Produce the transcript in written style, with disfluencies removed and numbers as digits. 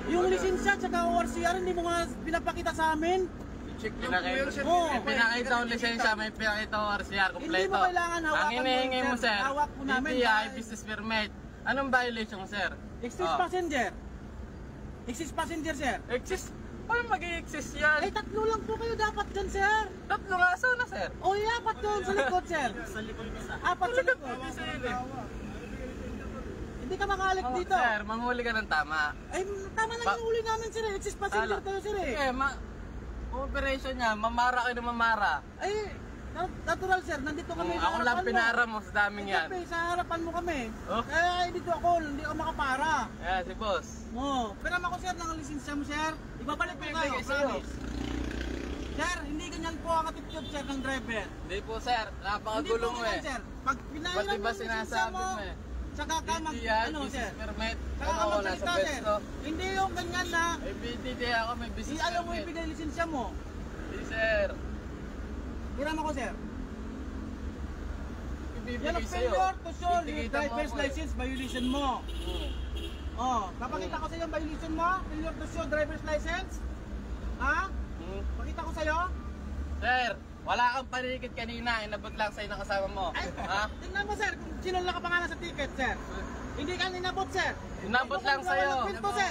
Yung lisensya at saka ORCR, hindi mo nga pinapakita sa amin. Check pinakita ko lisensya, may pinakita ko RCR kompleto. Hindi mo kailangan hawakan ang hinihingi mo, sir, hawak po namin. DTI, business permit. Anong violation, sir? Excess passenger. Excess passenger, sir. Excess? Paano mag-i-excess yan? Ay, tatlo lang po kayo dapat dyan, sir. Tatlo nga, sana, sir. O, apat doon sa likod, sir. Sa likod isa. Apat sa likod. Hindi ka makalik dito. Sir, manghuli ka ng tama. Ay, tama na yung uli namin, sir. Excess passenger tayo, sir. Sige, operation niya, mamara kayo ng mamara. Ay, natural, sir. Nandito kami sa Ako harapan lang mo. pinara mo sa daming yan. Siyempre, sa harapan mo kami. Oh? Kaya dito ako, hindi ako makapara. Yeah, si boss. Oo. Pero ako, sir, ng lisensya mo, sir. Ibabalik ko kayo, promise. Sir, hindi ganyan po ang attitude, sir, ng driver. Hindi po, sir. Napakagulo mo eh. Sir. Pag pinahiram Ba't iba mo yung lisensya sinasabi mo, mo eh? saka ka mag, DTI, ano, sir. business permit. Saka ka Ano, nasa magsalita, sir. besto. Hindi yung ganyan na, May BTI ako, may business alam mo permit. yung pinag lisensya mo. Hindi, sir. Hiram ako, sir. Yan Ibibigay ang sa'yo. failure to show your Titikita mo driver's ako eh. license violation mo. Oh, napakita ko sa iyo ang violation mo, failure to show driver's license. Ha? Pakita ko sa iyo. Sir, wala kang panikit kanina. Inabot lang sa'yo ng kasama mo. Ay, Ha? tingnan mo, sir, kung sino lang kapangalan sa ticket, sir. Hindi ka inabot, sir. Inabot lang sa'yo. Pinto, sir.